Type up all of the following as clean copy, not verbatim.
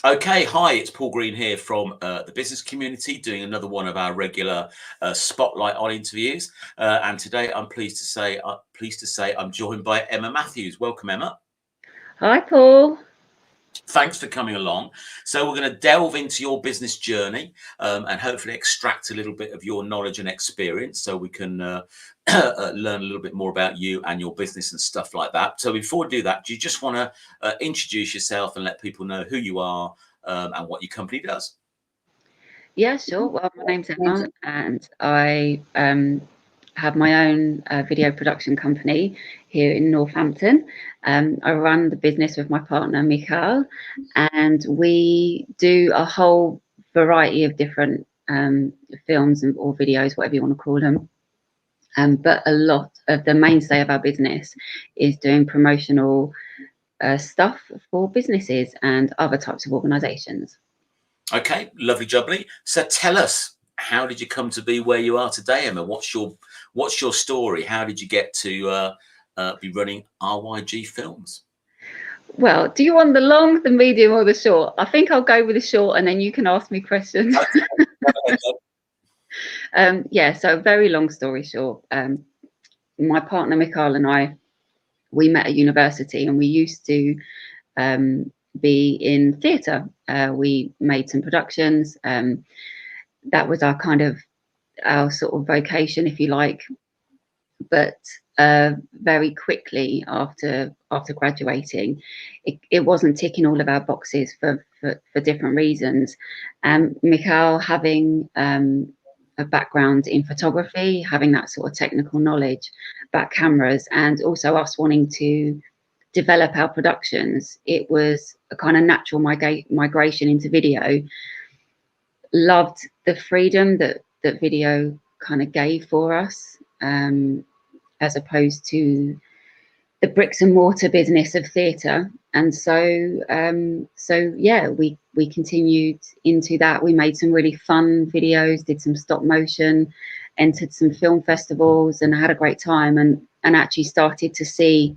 Okay, hi, it's Paul Green here from the business community, doing another one of our regular spotlight on interviews. And today, I'm pleased to say, I'm joined by Emma Matthews. Welcome, Emma. Hi, Paul. Thanks for coming along. So we're going to delve into your business journey and hopefully extract a little bit of your knowledge and experience, so we can learn a little bit more about you and your business and stuff like that. So before we do that, do you just want to introduce yourself and let people know who you are and what your company does? Yeah, sure. Well, my name's Emma, and I have my own video production company here in Northampton. I run the business with my partner, Mikhail, and we do a whole variety of different films or videos, whatever you want to call them. But a lot of the mainstay of our business is doing promotional stuff for businesses and other types of organisations. Okay, lovely jubbly. So tell us, how did you come to be where you are today, Emma? What's your story? How did you get to be running RYG Films? Well, do you want the long, the medium, or the short? I think I'll go with the short, and then you can ask me questions. Yeah, so very long story short, my partner Mikhail and I, we met at university, and we used to be in theatre. We made some productions. That was our sort of vocation, if you like. But very quickly after graduating, it wasn't ticking all of our boxes for different reasons. Mikhail having a background in photography, having that sort of technical knowledge about cameras, and also us wanting to develop our productions, it was a kind of natural migration into video. Loved the freedom that video kind of gave for us. As opposed to the bricks and mortar business of theatre. And so yeah, we continued into that. We made some really fun videos, did some stop motion, entered some film festivals, and had a great time, and actually started to see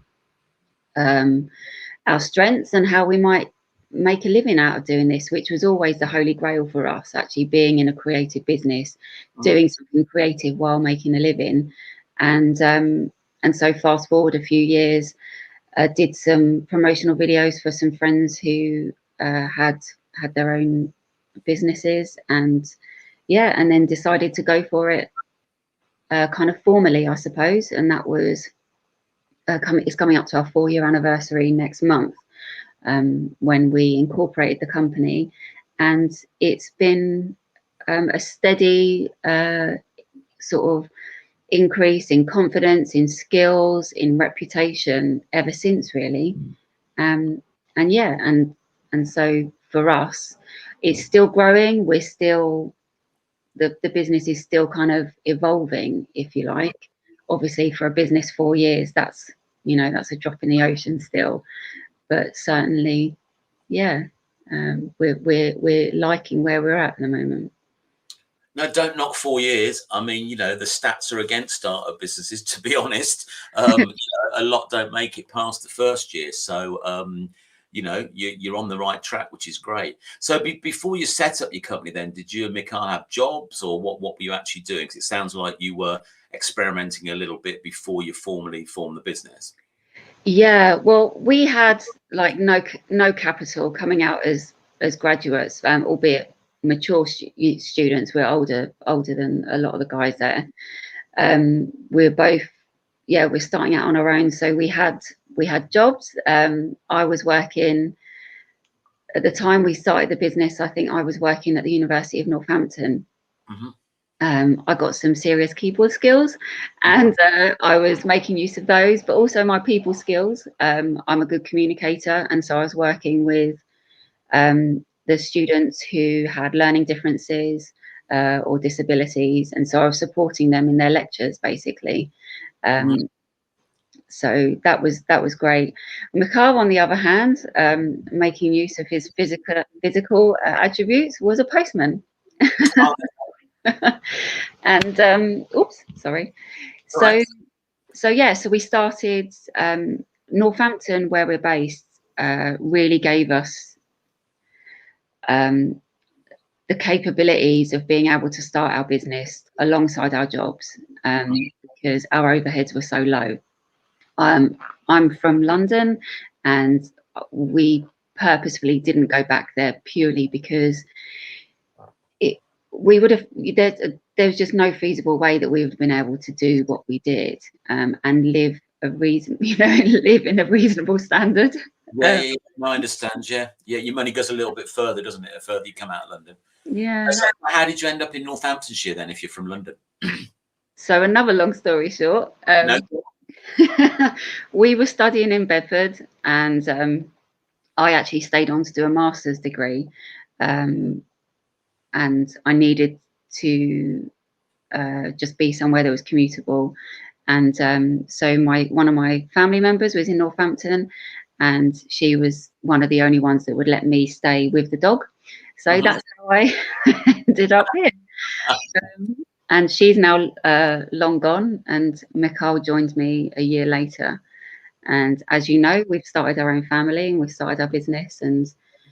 our strengths and how we might make a living out of doing this, which was always the holy grail for us, actually being in a creative business, doing something creative while making a living. And so fast forward a few years, did some promotional videos for some friends who had their own businesses, and yeah, and then decided to go for it kind of formally, I suppose. And that was it's coming up to our 4-year anniversary next month, when we incorporated the company, and it's been a steady sort of increase in confidence, in skills, in reputation ever since, really. And yeah, and so for us, it's still growing. We're still the business is still kind of evolving, if you like. Obviously, for a business 4 years, that's a drop in the ocean still. But certainly, yeah, we're liking where we're at the moment. No, don't knock 4 years. I mean, the stats are against startup businesses, to be honest. A lot don't make it past the first year. So, you're on the right track, which is great. So before you set up your company, then, did you and Mikhail have jobs, or what were you actually doing? Because it sounds like you were experimenting a little bit before you formally formed the business. Yeah, well, we had like no capital coming out as graduates, albeit mature students. We're older than a lot of the guys there. We're both, yeah, we're starting out on our own. So we had jobs. I was working at the time we started the business. I think I was working at the University of Northampton. Hmm. I got some serious keyboard skills, and I was making use of those, but also my people skills. I'm a good communicator, and so I was working with the students who had learning differences or disabilities, and so I was supporting them in their lectures, basically. Right. So that was great. Mikhail, on the other hand, making use of his physical attributes, was a postman. Oh, And oops, sorry. all right. So yeah, so we started Northampton, where we're based, really gave us um, the capabilities of being able to start our business alongside our jobs, because our overheads were so low. I'm from London, and we purposefully didn't go back there purely because we would have there's just no feasible way that we would have been able to do what we did, and live live in a reasonable standard. Yeah, I understand. Yeah, your money goes a little bit further, doesn't it? The further you come out of London. Yeah. So how did you end up in Northamptonshire then, if you're from London? So another long story short, No. we were studying in Bedford, and I actually stayed on to do a master's degree, and I needed to just be somewhere that was commutable. And so one of my family members was in Northampton, and she was one of the only ones that would let me stay with the dog. So that's how I ended up here. And she's now long gone, and Mikhail joined me a year later. And as you know, we've started our own family, and we've started our business, and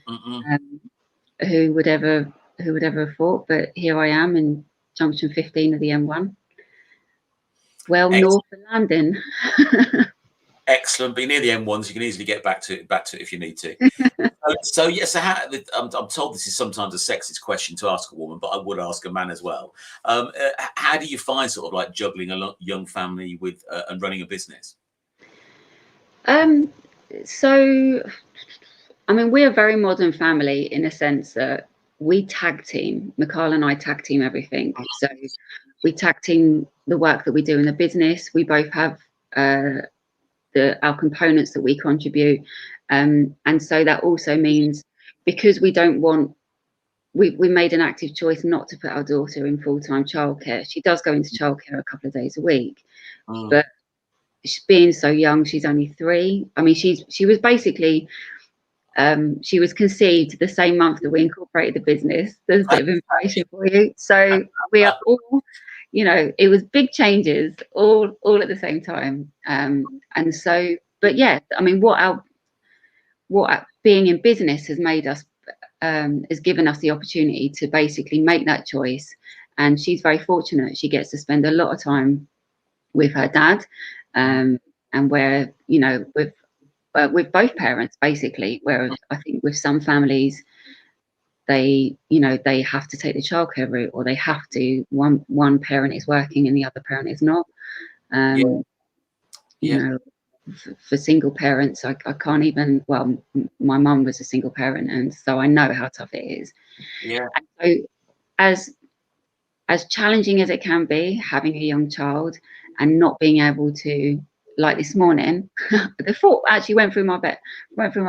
um, who would ever have thought? But here I am in junction 15 of the M1, well north of London. Excellent. Be near the M1s, you can easily get back to it if you need to. So yes, I'm told this is sometimes a sexist question to ask a woman, but I would ask a man as well. How do you find sort of like juggling a young family with and running a business? So, I mean, we're a very modern family in a sense that we tag team. Mikhail and I tag team everything. So we tag team the work that we do in the business. We both have our components that we contribute, and so that also means, because we don't want, we made an active choice not to put our daughter in full-time childcare. She does go into childcare a couple of days a week, but being so young, she's only 3. I mean, she was basically she was conceived the same month that we incorporated the business. There's a bit of information for you. So we are all, it was big changes all at the same time. And so, but yeah, I mean, what being in business has made us, has given us the opportunity to basically make that choice. And she's very fortunate. She gets to spend a lot of time with her dad, and where, with both parents, basically, where I think with some families, they have to take the childcare route, or they have to, one parent is working and the other parent is not. For single parents, I can't even, well, my mum was a single parent, and so I know how tough it is. And so as challenging as it can be, having a young child and not being able to, like this morning, the thought actually went through my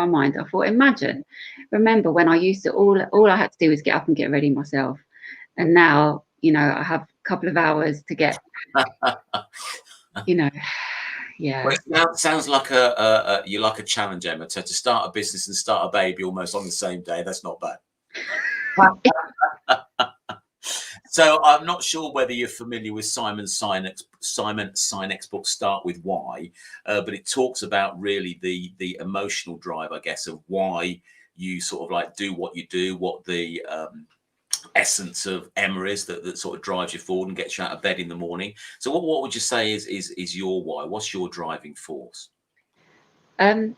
mind. I thought, remember when I used to, all I had to do was get up and get ready myself, and now, I have a couple of hours to get, yeah. Well, it sounds like you like a challenge, Emma. To start a business and start a baby almost on the same day, that's not bad. So I'm not sure whether you're familiar with Simon Sinek's book Start With Why, but it talks about really the emotional drive, I guess, of why you sort of like do what you do, what the essence of Emma is that sort of drives you forward and gets you out of bed in the morning. So what would you say is your why? What's your driving force? Like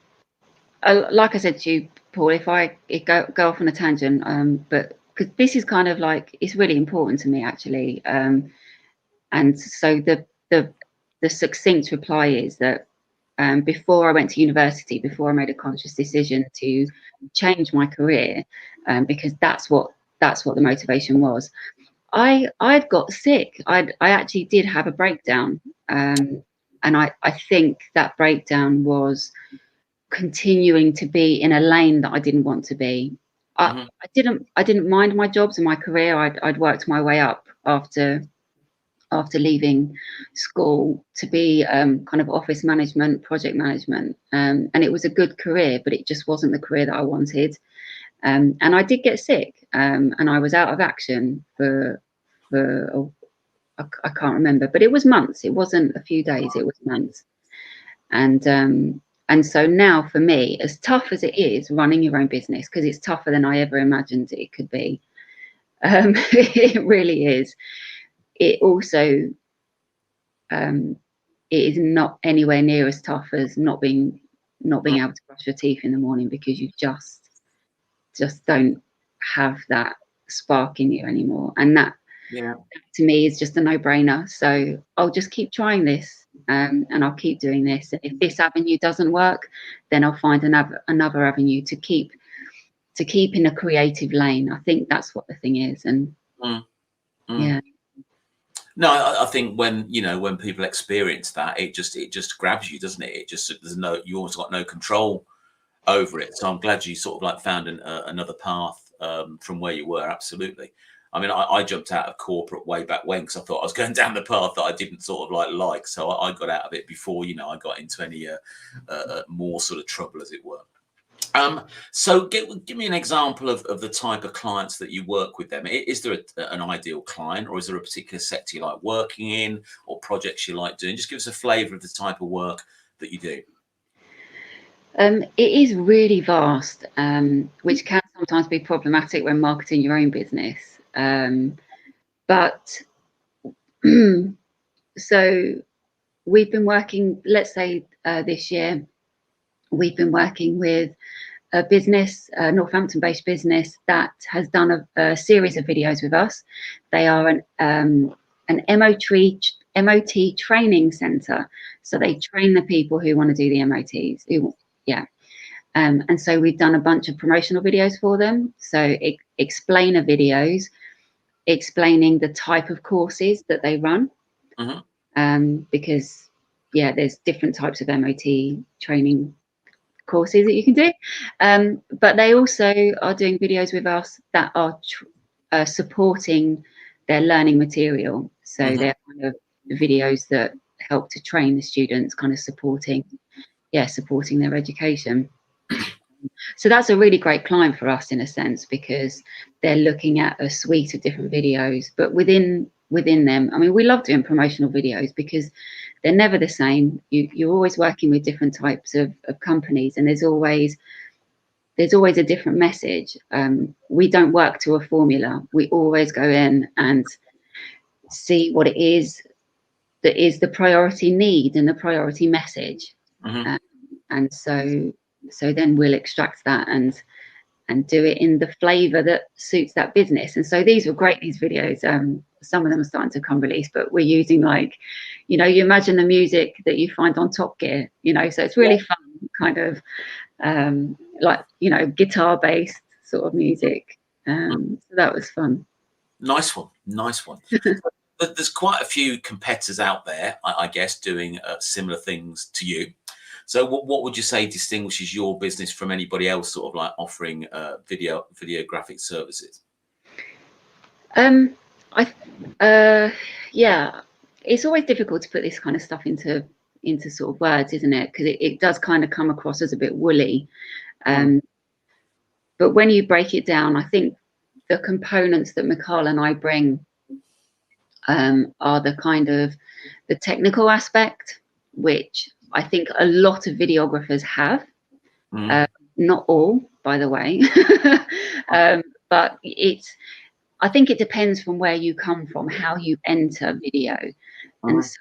I said to you, Paul, if I go off on a tangent, but because this is kind of like, it's really important to me, actually, and so the succinct reply is that, before I went to university, before I made a conscious decision to change my career, because that's what the motivation was, I'd got sick. I actually did have a breakdown, and I think that breakdown was continuing to be in a lane that I didn't want to be. I didn't mind my jobs and my career. I'd worked my way up after leaving school to be kind of office management, project management, and it was a good career, but it just wasn't the career that I wanted. And I did get sick, and I was out of action for I can't remember, but it was months. It wasn't a few days. It was months. And And so now for me, as tough as it is running your own business, because it's tougher than I ever imagined it could be, it really is. It also, it is not anywhere near as tough as not being able to brush your teeth in the morning, because you just don't have that spark in you anymore. And that, Yeah. to me, is just a no-brainer. So I'll just keep trying this, and I'll keep doing this. And if this avenue doesn't work, then I'll find another avenue to keep in a creative lane. I think that's what the thing is. And Mm, mm. yeah. No, I think when, you know, when people experience that, it just grabs you, doesn't it? It just, there's no, you almost got no control over it. So I'm glad you sort of like found another path from where you were. Absolutely. I mean, I jumped out of corporate way back when, because I thought I was going down the path that I didn't sort of like. So I got out of it before, you know, I got into any more sort of trouble, as it were. So give me an example of the type of clients that you work with them. Is there an ideal client, or is there a particular sector you like working in, or projects you like doing? Just give us a flavour of the type of work that you do. It is really vast, which can sometimes be problematic when marketing your own business. But so we've been working, let's say this year, we've been working with a business, a Northampton-based business, that has done a series of videos with us. They are an MOT training centre, so they train the people who want to do the MOTs. And so we've done a bunch of promotional videos for them. So explainer videos explaining the type of courses that they run, because there's different types of MOT training courses that you can do, but they also are doing videos with us that are supporting their learning material. So they're kind of videos that help to train the students, kind of supporting their education. So that's a really great client for us in a sense, because they're looking at a suite of different videos, but within them, I mean, we love doing promotional videos because they're never the same. You're always working with different types of companies, and there's always a different message. We don't work to a formula. We always go in and see what it is that is the priority need and the priority message. And so then we'll extract that and do it in the flavor that suits that business. And so these were great, these videos. Some of them are starting to come release, but we're using, like, you know, you imagine the music that you find on Top Gear, you know, so it's really fun, kind of like, you know, guitar based sort of music. So that was fun. Nice one. There's quite a few competitors out there, I guess, doing similar things to you. So what would you say distinguishes your business from anybody else sort of like offering videographic services? It's always difficult to put this kind of stuff into sort of words, isn't it? Because it does kind of come across as a bit woolly. But when you break it down, I think the components that Mikhail and I bring are the kind of the technical aspect, which I think a lot of videographers have. Not all, by the way, but I think it depends from where you come from, how you enter video. And so,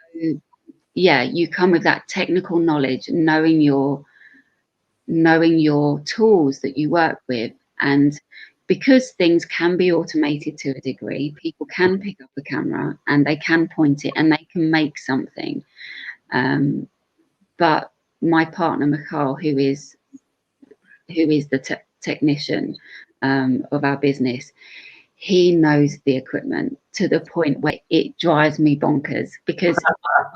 you come with that technical knowledge, knowing your tools that you work with. And because things can be automated to a degree, people can pick up the camera and they can point it and they can make something. But my partner, Mikhail, who is the technician of our business, he knows the equipment to the point where it drives me bonkers, because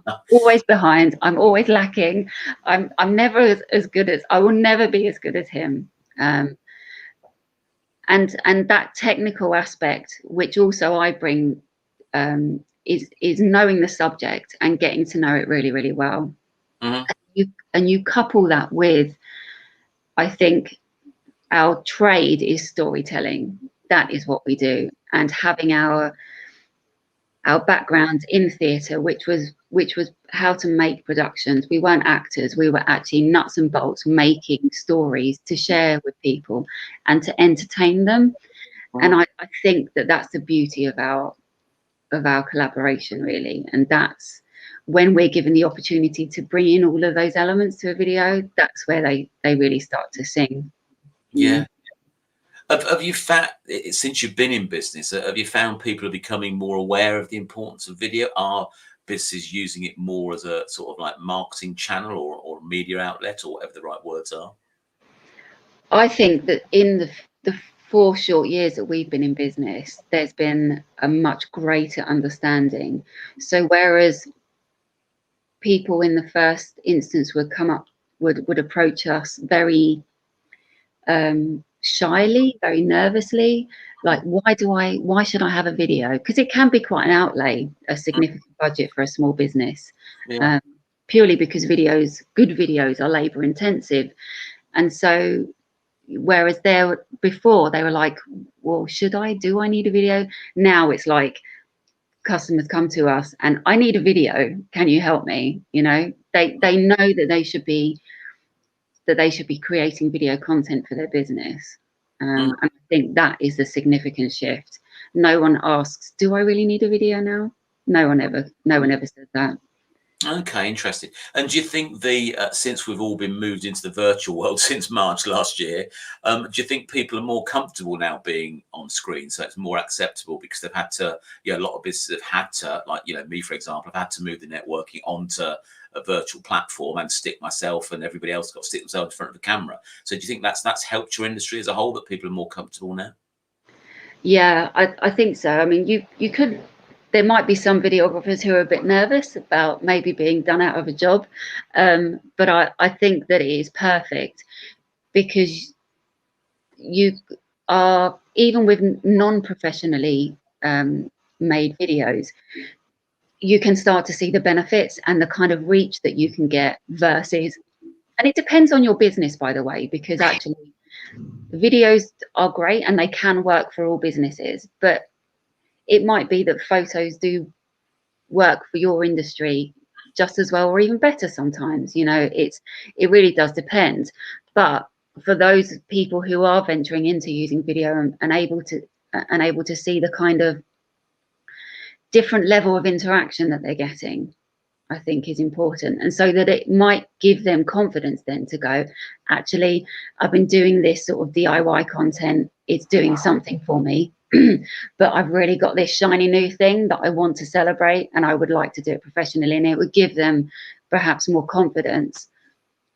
I'm always behind, I'm always lacking, I'm never as good as, I will never be as good as him. And that technical aspect, which also I bring, is knowing the subject and getting to know it really, really well. And you couple that with, I think, our trade is storytelling. That is what we do. And having our our background in theatre, which was how to make productions. We weren't actors. We were actually nuts and bolts making stories to share with people and to entertain them. And I think that that's the beauty of our collaboration, really. And that's when we're given the opportunity to bring in all of those elements to a video, that's where they really start to sing. Yeah. Have you found, since you've been in business, have you found people are becoming more aware of the importance of video? Are businesses using it more as a sort of like marketing channel or media outlet, or whatever the right words are? I think that in the 4 short years that we've been in business, there's been a much greater understanding. So whereas people in the first instance would approach us very shyly, very nervously, like why should I have a video? Because it can be quite an outlay, a significant budget for a small business, Yeah. um, purely because good videos are labor intensive. And so whereas before they were like, well, do I need a video? Now it's like customers come to us and I need a video, can you help me? They know that they should be creating video content for their business. Mm. And I think that is a significant shift. No one asks, do I really need a video now? No one ever says that. Okay, interesting. And do you think since we've all been moved into the virtual world since March last year, do you think people are more comfortable now being on screen? So it's more acceptable because they've had to, a lot of businesses have had to, like, me, for example, I've had to move the networking onto a virtual platform and stick myself, and everybody else got to stick themselves in front of the camera. So do you think that's helped your industry as a whole, that people are more comfortable now? Yeah, I think so. I mean, you could. There might be some videographers who are a bit nervous about maybe being done out of a job, but I think that it is perfect because you are, even with non-professionally made videos, you can start to see the benefits and the kind of reach that you can get versus, and it depends on your business, by the way, because actually videos are great and they can work for all businesses, but it might be that photos do work for your industry just as well or even better sometimes. It really does depend. But for those people who are venturing into using video and able to see the kind of different level of interaction that they're getting, I think is important. And so that it might give them confidence then to go, actually, I've been doing this sort of DIY content, it's doing something for me, but I've really got this shiny new thing that I want to celebrate and I would like to do it professionally. And it would give them perhaps more confidence.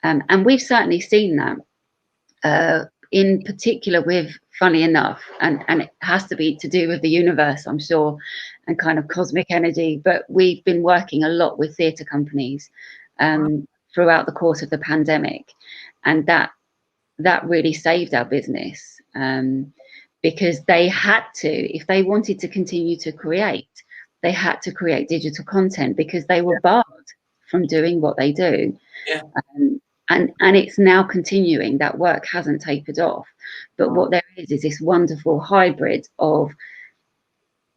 And we've certainly seen that, in particular with, funny enough, and it has to be to do with the universe, I'm sure, and kind of cosmic energy, but we've been working a lot with theatre companies throughout the course of the pandemic, and that really saved our business, because they had to, if they wanted to continue to create, they had to create digital content because they were barred from doing what they do. Yeah. And it's now continuing. That work hasn't tapered off, but what there is this wonderful hybrid of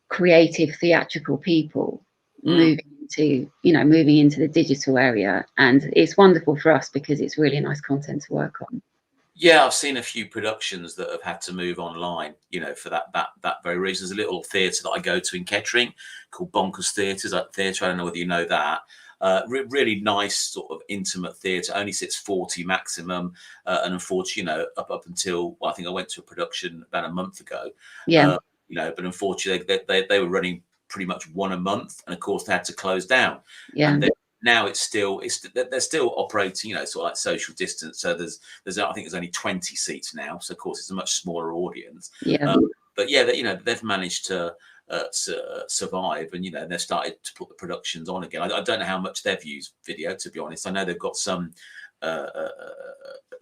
creative theatrical people moving into the digital area, and it's wonderful for us because it's really nice content to work on. Yeah, I've seen a few productions that have had to move online, for that very reason. There's a little theatre that I go to in Kettering called Bonkers Theatre. I don't know whether you know that. Really nice sort of intimate theatre, only sits 40 maximum, and unfortunately, up until, well, I think I went to a production about a month ago. Yeah. But unfortunately they were running pretty much one a month, and of course they had to close down. Yeah. And now they're still operating, sort of like social distance. So there's I think there's only 20 seats now. So of course it's a much smaller audience. Yeah. But yeah, they've managed to survive, and they've started to put the productions on again. I don't know how much they've used video, to be honest. I know they've got some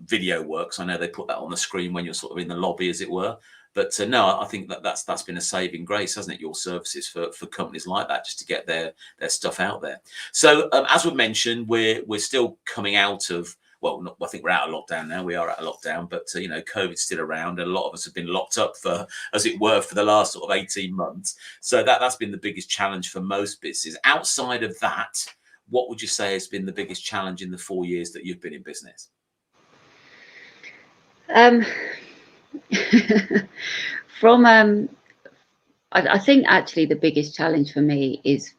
video works. I know they put that on the screen when you're sort of in the lobby, as it were. But no, I think that's been a saving grace, hasn't it? Your services for companies like that, just to get their stuff out there. So as we mentioned, we're still coming out of well, not, I think we're out of lockdown now. We are out of lockdown, but you know, COVID's still around, and a lot of us have been locked up for, as it were, for the last sort of 18 months. So that's been the biggest challenge for most businesses. Outside of that, what would you say has been the biggest challenge in the 4 years that you've been in business? Um, from I think actually the biggest challenge for me is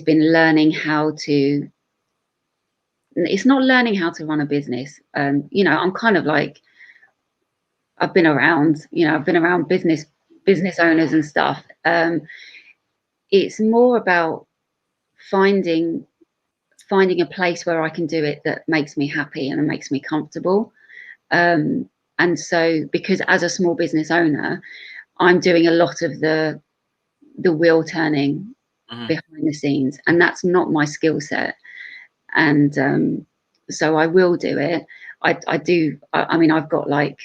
been learning how to. It's not learning how to run a business. You know, I'm kind of like, I've been around. You know, I've been around business owners and stuff. It's more about finding a place where I can do it that makes me happy and makes me comfortable. And so, because as a small business owner, I'm doing a lot of the wheel turning behind the scenes, and that's not my skill set. And so I will do it. I do. I mean, I've got, like,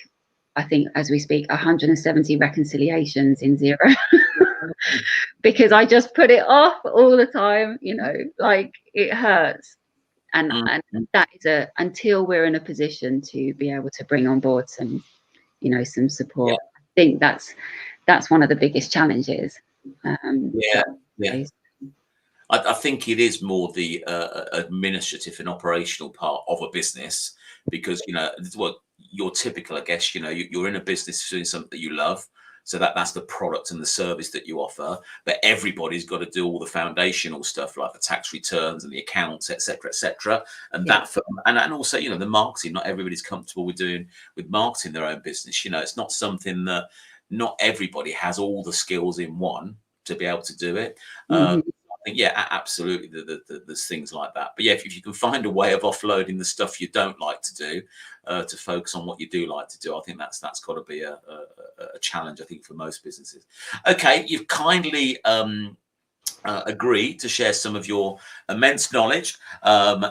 I think as we speak, 170 reconciliations in Xero because I just put it off all the time. You know, like, it hurts. And that is until we're in a position to be able to bring on board some, you know, some support. Yeah. I think that's one of the biggest challenges. Yeah. Yeah. I I think it is more the administrative and operational part of a business, because you know, well, you're typical, I guess. You know, you're in a business doing something that you love, so that's the product and the service that you offer. But everybody's got to do all the foundational stuff like the tax returns and the accounts, etc., etc. And Yeah. that, and also, you know, the marketing. Not everybody's comfortable with marketing their own business. You know, it's not something that, not everybody has all the skills in one to be able to do it. Mhm. Yeah, absolutely. There's things like that. But yeah, if you can find a way of offloading the stuff you don't like to do, to focus on what you do like to do, I think that's got to be a challenge, I think, for most businesses. Okay, you've kindly agreed to share some of your immense knowledge.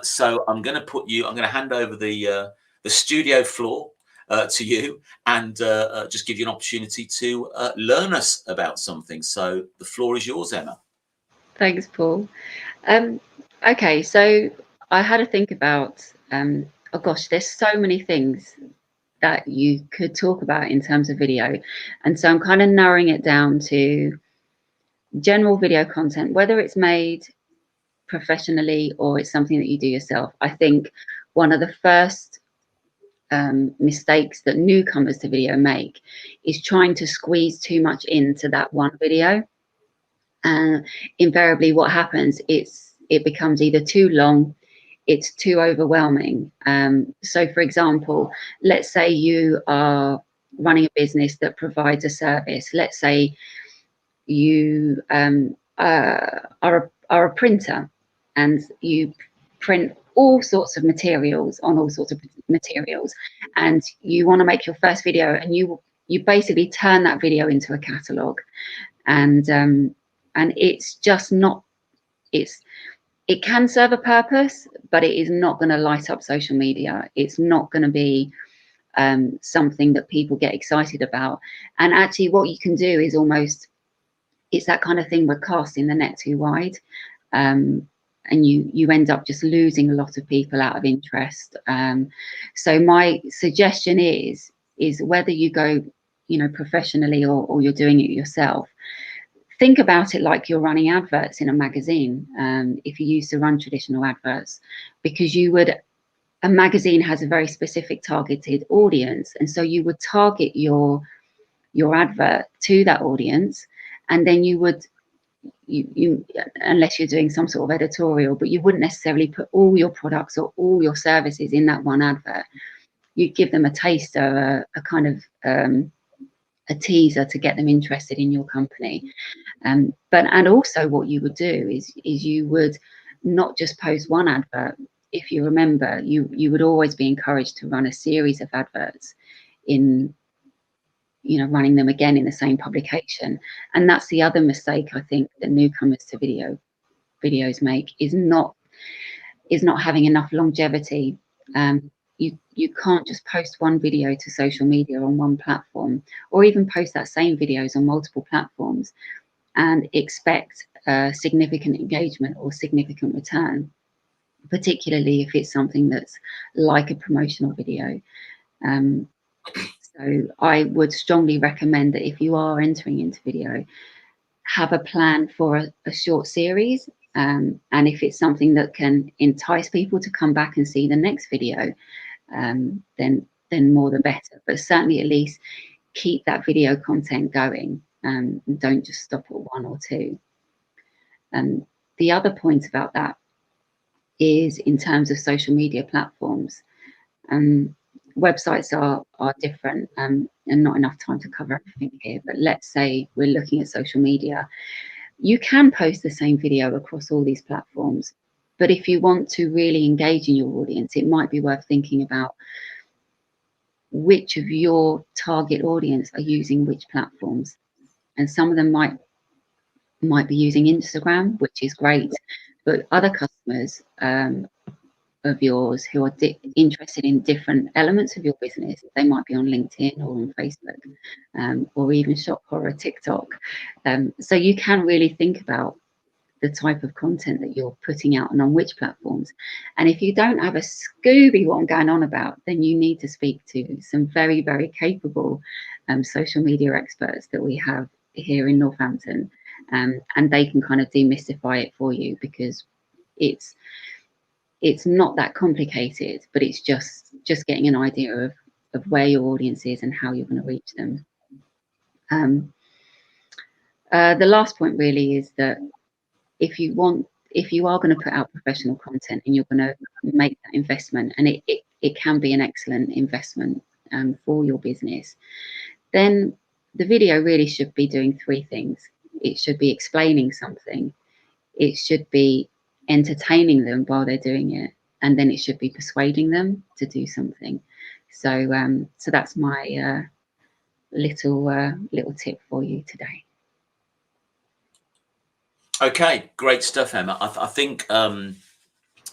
So I'm going to hand over the studio floor to you, and just give you an opportunity to learn us about something. So the floor is yours, Emma. Thanks, Paul. Um, okay, so I had to think about, oh gosh, there's so many things that you could talk about in terms of video. And so I'm kind of narrowing it down to general video content, whether it's made professionally or it's something that you do yourself. I think one of the first mistakes that newcomers to video make is trying to squeeze too much into that one video. And invariably what happens, it becomes either too long, it's too overwhelming. So for example, let's say you are running a business that provides a service. Let's say you are a printer, and you print all sorts of materials on all sorts of materials, and you want to make your first video, and you basically turn that video into a catalog. And it's just not, it can serve a purpose, but it is not going to light up social media. It's not going to be something that people get excited about. And actually what you can do is almost, it's that kind of thing where casting the net too wide, and you end up just losing a lot of people out of interest. So my suggestion is whether you go, you know, professionally or you're doing it yourself, think about it like you're running adverts in a magazine. If you used to run traditional adverts, because a magazine has a very specific targeted audience, and so you would target your advert to that audience, and then you would, you unless you're doing some sort of editorial, but you wouldn't necessarily put all your products or all your services in that one advert. You'd give them a taster, a kind of a teaser to get them interested in your company. And also what you would do is you would not just post one advert. If you remember, you would always be encouraged to run a series of adverts in, you know, running them again in the same publication. And that's the other mistake I think that newcomers to videos make, is not having enough longevity. You can't just post one video to social media on one platform, or even post that same videos on multiple platforms and expect significant engagement or significant return. particularly if it's something that's like a promotional video. So I would strongly recommend that if you are entering into video, have a plan for a short series. And if it's something that can entice people to come back and see the next video, then more the better. But certainly at least keep that video content going. And don't just stop at one or two. And the other point about that is in terms of social media platforms. Websites are different, and not enough time to cover everything here. But let's say we're looking at social media. You can post the same video across all these platforms, but if you want to really engage in your audience, it might be worth thinking about which of your target audience are using which platforms. And some of them might be using Instagram, which is great, but other customers of yours who are interested in different elements of your business, they might be on LinkedIn or on Facebook, or even Shop or TikTok. So you can really think about the type of content that you're putting out and on which platforms. And if you don't have a Scooby what I'm going on about, then you need to speak to some very, very capable social media experts that we have here in Northampton, and they can kind of demystify it for you, because it's not that complicated, but it's just getting an idea of where your audience is and how you're going to reach them. The last point really is that if you are going to put out professional content and you're going to make that investment, and it can be an excellent investment for your business, then the video really should be doing three things. It should be explaining something, it should be entertaining them while they're doing it, and then it should be persuading them to do something. So so that's my little tip for you today. Okay, great stuff, Emma. I think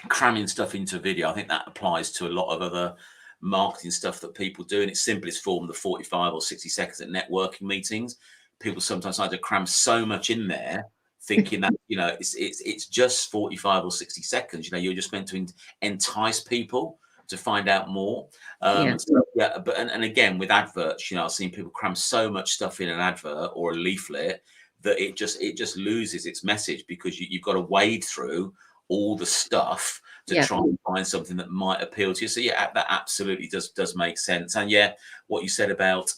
cramming stuff into video, I think that applies to a lot of other marketing stuff that people do in its simplest form, the 45 or 60 seconds at networking meetings. People sometimes like to cram so much in there, thinking that, you know, it's just 45 or 60 seconds. You know, you're just meant to entice people to find out more. Yeah. So, yeah, but and again with adverts, you know, I've seen people cram so much stuff in an advert or a leaflet that it just loses its message, because you've got to wade through all the stuff to Yeah. try and find something that might appeal to you. So yeah, that absolutely does make sense. And yeah, what you said about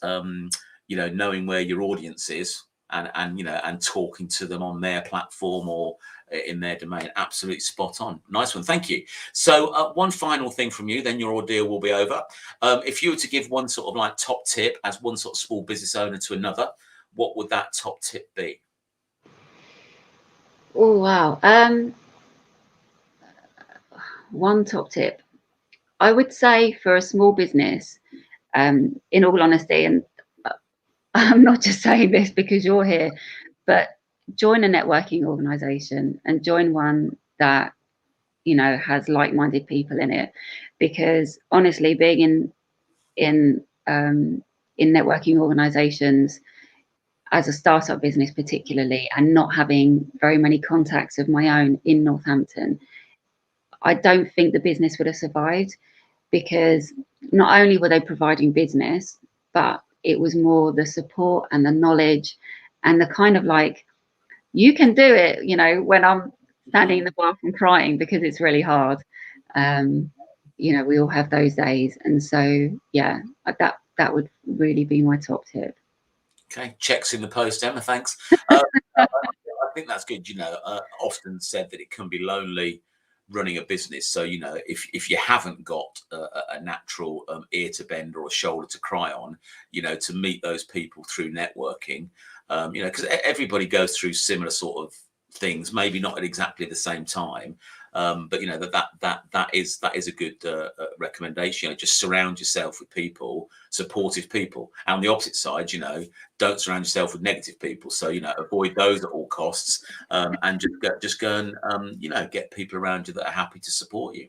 you know, knowing where your audience is, and you know, and talking to them on their platform or in their domain, absolutely spot on. Nice one, thank you. So one final thing from you, then your ordeal will be over. If you were to give one sort of like top tip as one sort of small business owner to another, what would that top tip be? Oh wow. One top tip, I would say, for a small business, in all honesty, and I'm not just saying this because you're here, but join a networking organization, and join one that, you know, has like-minded people in it. Because honestly, being in networking organizations as a startup business particularly, and not having very many contacts of my own in Northampton, I don't think the business would have survived, because not only were they providing business, but it was more the support and the knowledge and the kind of like, you can do it, you know, when I'm standing in the bathroom crying because it's really hard. You know, we all have those days. And so, yeah, that would really be my top tip. Okay, checks in the post, Emma. Thanks. I think that's good. You know, often said that it can be lonely running a business. So, you know, if you haven't got a natural ear to bend or a shoulder to cry on, you know, to meet those people through networking, you know, because everybody goes through similar sort of things, maybe not at exactly the same time. But you know, that is a good recommendation. You know, just surround yourself with people, supportive people. And on the opposite side, you know, don't surround yourself with negative people. So, you know, avoid those at all costs, and just go and you know, get people around you that are happy to support you.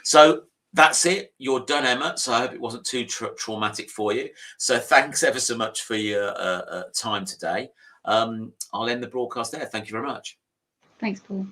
So that's it. You're done, Emma. So I hope it wasn't too traumatic for you. So thanks ever so much for your time today. I'll end the broadcast there. Thank you very much. Thanks, Paul.